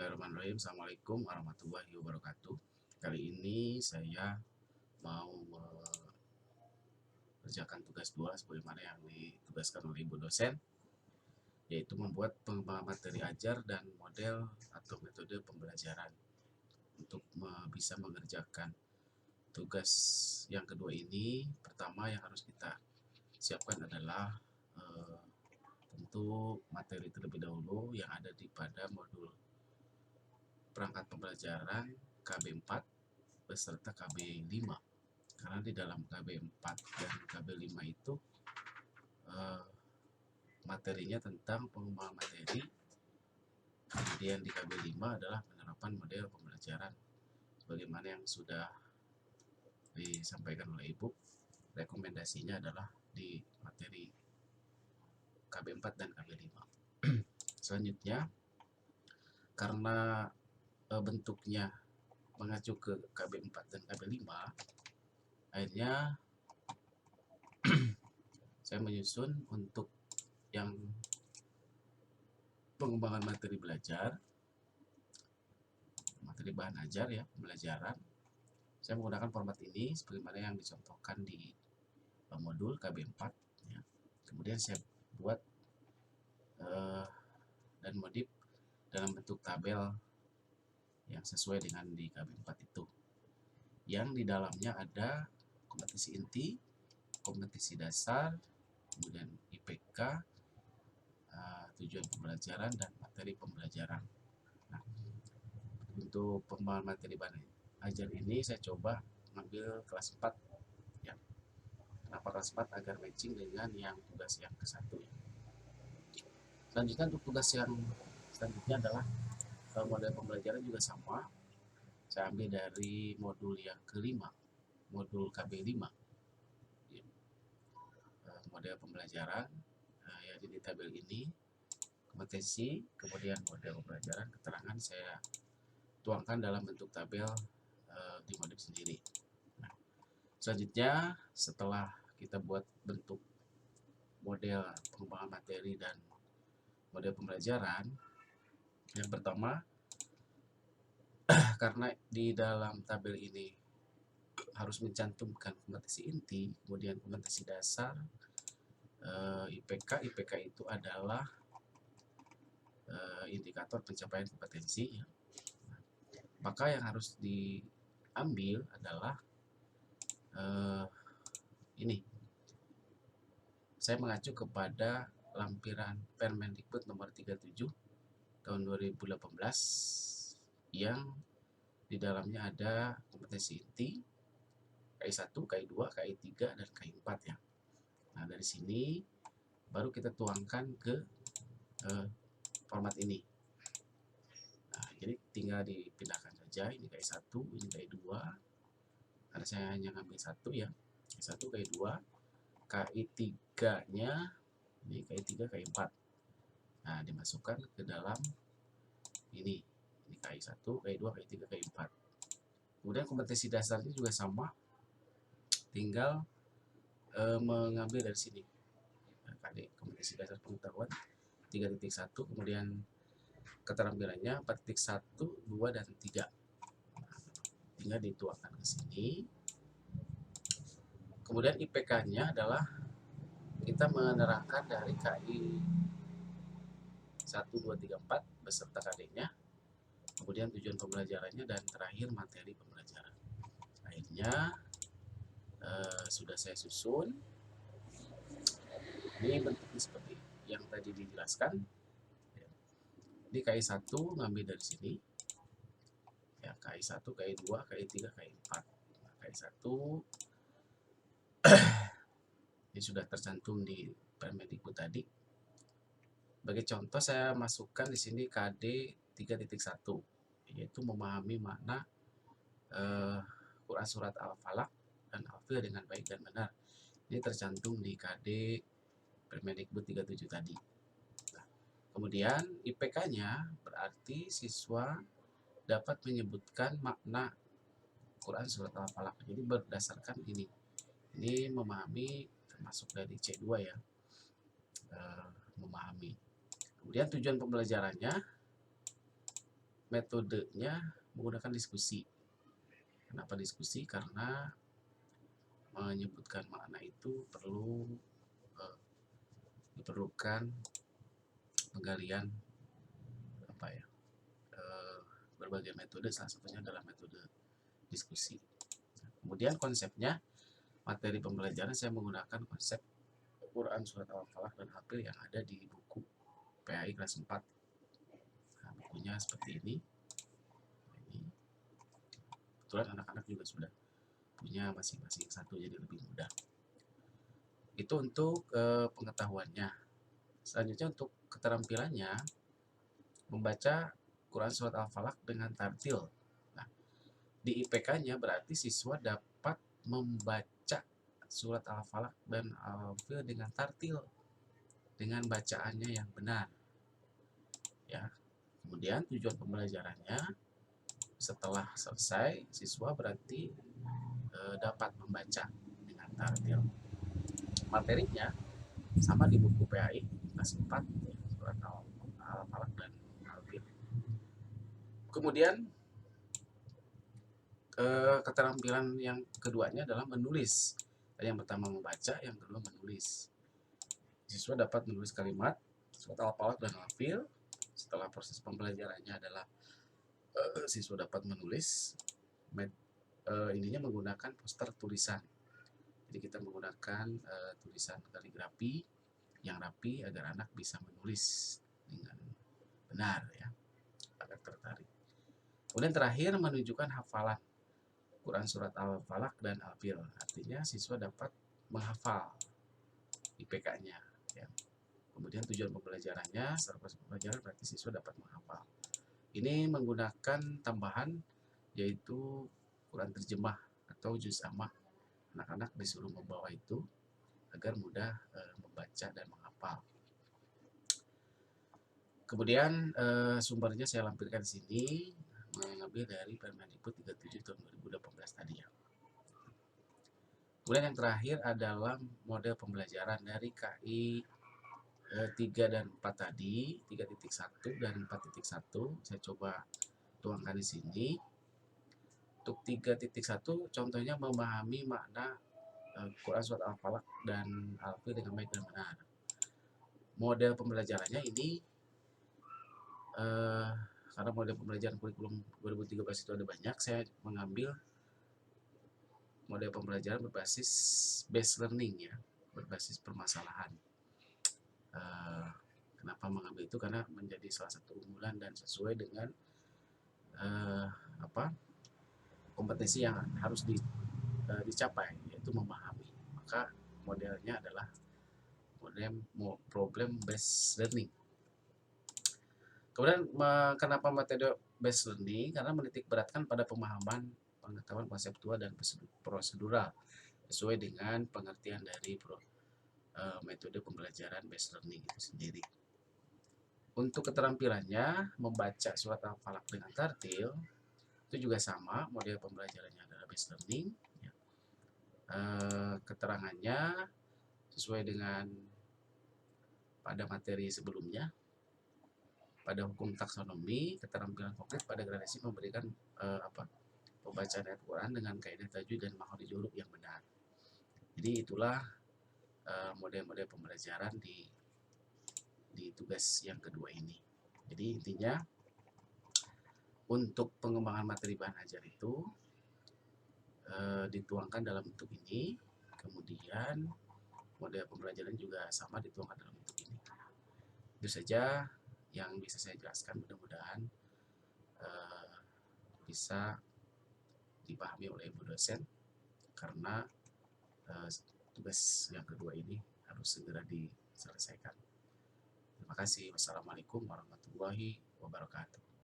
Bismillahirrahmanirrahim. Assalamualaikum warahmatullahi wabarakatuh. Kali ini saya mau mengerjakan tugas 2 sebagaimana yang ditugaskan oleh Ibu dosen, yaitu membuat pengembangan materi ajar dan model atau metode pembelajaran. Untuk bisa mengerjakan tugas yang kedua ini, pertama yang harus kita siapkan adalah tentu materi terlebih dahulu yang ada di pada modul perangkat pembelajaran KB4 beserta KB5, karena di dalam KB4 dan KB5 itu materinya tentang pengembangan materi, kemudian di KB5 adalah penerapan model pembelajaran sebagaimana yang sudah disampaikan oleh Ibu. Rekomendasinya adalah di materi KB4 dan KB5. Selanjutnya, karena bentuknya mengacu ke KB4 dan KB5, akhirnya saya menyusun untuk yang pengembangan materi belajar, materi bahan ajar ya, pembelajaran. Saya menggunakan format ini sebagaimana yang dicontohkan di modul KB4 ya. Kemudian saya buat dan modif dalam bentuk tabel yang sesuai dengan di KB4 itu, yang di dalamnya ada kompetisi inti, kompetisi dasar, kemudian IPK, tujuan pembelajaran, dan materi pembelajaran. Nah, untuk pengembangan materi bahan ajar ini saya coba mengambil kelas 4 ya. Kenapa kelas 4? Agar matching dengan yang tugas yang ke-1 ya. Selanjutnya untuk tugas yang selanjutnya adalah model pembelajaran juga sama. Saya ambil dari modul yang kelima, modul KB5 ya. Model pembelajaran yang di tabel ini, kompetensi, kemudian model pembelajaran, keterangan saya tuangkan dalam bentuk tabel di modif sendiri. Nah, selanjutnya setelah kita buat bentuk model pengembangan materi dan model pembelajaran, yang pertama karena di dalam tabel ini harus mencantumkan kompetensi inti, kemudian kompetensi dasar, IPK. IPK itu adalah indikator pencapaian kompetensi ya. Maka yang harus diambil adalah ini. Saya mengacu kepada lampiran Permendikbud nomor 37 tahun 2018 yang di dalamnya ada kompetensi inti KI1, KI2, KI3, dan KI4 ya. Nah, dari sini baru kita tuangkan ke format ini. Nah, jadi tinggal dipindahkan saja, ini KI1, ini KI2, karena saya hanya ngambil satu ya, KI1, KI2, KI3 nya ini KI3, KI4. Nah, dimasukkan ke dalam ini KI1, KI2, KI3, KI4. Kemudian kompetensi dasarnya juga sama, tinggal mengambil dari sini KD, kompetensi dasar pengetahuan 3.1, kemudian keterampilannya 4.1, 2, dan 3. Nah, tinggal dituangkan ke sini. Kemudian IPK-nya adalah kita menerangkan dari KI 1, 2, 3, 4 beserta KD-nya, kemudian tujuan pembelajarannya, dan terakhir materi pembelajaran. Akhirnya sudah saya susun. Ini bentuknya seperti yang tadi dijelaskan. Di KI1 ngambil dari sini ya, KI1, KI2, KI3, KI4. Nah, KI1 ini sudah tercantum di Permendikbud tadi. Sebagai contoh saya masukkan di sini KD 3.1, yaitu memahami makna Quran surat Al-Falaq dan Al-Fil dengan baik dan benar. Ini tercantum di KD Permendikbud 37 tadi. Nah, kemudian IPK-nya berarti siswa dapat menyebutkan makna Quran surat Al-Falaq. Jadi berdasarkan ini memahami, termasuk dari C2 ya, memahami. Kemudian tujuan pembelajarannya metodenya menggunakan diskusi. Kenapa diskusi? Karena menyebutkan makna itu diperlukan penggalian apa ya berbagai metode, salah satunya adalah metode diskusi. Kemudian konsepnya, materi pembelajaran saya menggunakan konsep Quran, Surat Al-Falaq, dan Al-Fil yang ada di buku PAI kelas 4. Nah, bukunya seperti ini. Kebetulan anak-anak juga sudah punya masing-masing satu, jadi lebih mudah. Itu untuk pengetahuannya. Selanjutnya untuk keterampilannya, membaca Quran Surat Al-Falaq dengan tartil. Nah, di IPK-nya berarti siswa dapat membaca Surat Al-Falaq dan Al-Fil dengan tartil, dengan bacaannya yang benar. Ya. Kemudian tujuan pembelajarannya, setelah selesai siswa berarti dapat membaca dengan tartil. Materinya sama di buku PAI kelas 4, Surat Al-Falaq dan Al-Fil. Kemudian keterampilan yang keduanya adalah menulis. Yang pertama membaca, yang kedua menulis. Siswa dapat menulis kalimat Surat Al-Falaq dan Al-Fil. Setelah proses pembelajarannya adalah siswa dapat menulis. Ininya menggunakan poster tulisan. Jadi kita menggunakan tulisan kaligrafi yang rapi agar anak bisa menulis dengan benar, ya, agar tertarik. Kemudian terakhir menunjukkan hafalan Quran Surat Al-Falaq dan Al-Fil. Artinya siswa dapat menghafal IPK-nya. Ya. Kemudian tujuan pembelajarannya, setelah proses pembelajaran berarti siswa dapat menghafal. Ini menggunakan tambahan yaitu Quran terjemah atau juz amma. Anak-anak disuruh membawa itu agar mudah membaca dan menghafal. Kemudian sumbernya saya lampirkan di sini, mengambil dari Permendikbud 37 tahun 2018 tadi, ya. Kemudian yang terakhir adalah model pembelajaran dari KI 3 dan 4 tadi, 3.1 dan 4.1. Saya coba tuangkan di sini. Untuk 3.1 contohnya memahami makna Quran Surat Al-Falaq dan Al-Fil dengan baik dan benar. Model pembelajarannya ini karena model pembelajaran kurikulum 2013 itu ada banyak, saya mengambil model pembelajaran berbasis based learning, ya, berbasis permasalahan. Kenapa mengambil itu? Karena menjadi salah satu unggulan dan sesuai dengan kompetensi yang harus dicapai, yaitu memahami. Maka modelnya adalah model problem based learning. Kemudian kenapa metode based learning? Karena menitik beratkan pada pemahaman pengetahuan konseptual dan prosedural sesuai dengan pengertian dari metode pembelajaran based learning itu sendiri. Untuk keterampilannya, membaca Surat Al-Falaq dengan tartil itu juga sama, model pembelajarannya adalah based learning. Ya. Keterangannya sesuai dengan pada materi sebelumnya. Pada hukum taksonomi, keterampilan konkret pada gradasi memberikan pembacaan ayat Quran dengan kaidah tajwid dan makhraj huruf yang benar. Jadi itulah model-model pembelajaran di tugas yang kedua ini. Jadi intinya untuk pengembangan materi bahan ajar itu dituangkan dalam bentuk ini, kemudian model pembelajaran juga sama dituangkan dalam bentuk ini. Itu saja yang bisa saya jelaskan, mudah-mudahan bisa dipahami oleh ibu dosen, karena tugas yang kedua ini harus segera diselesaikan. Terima kasih. Wassalamualaikum warahmatullahi wabarakatuh.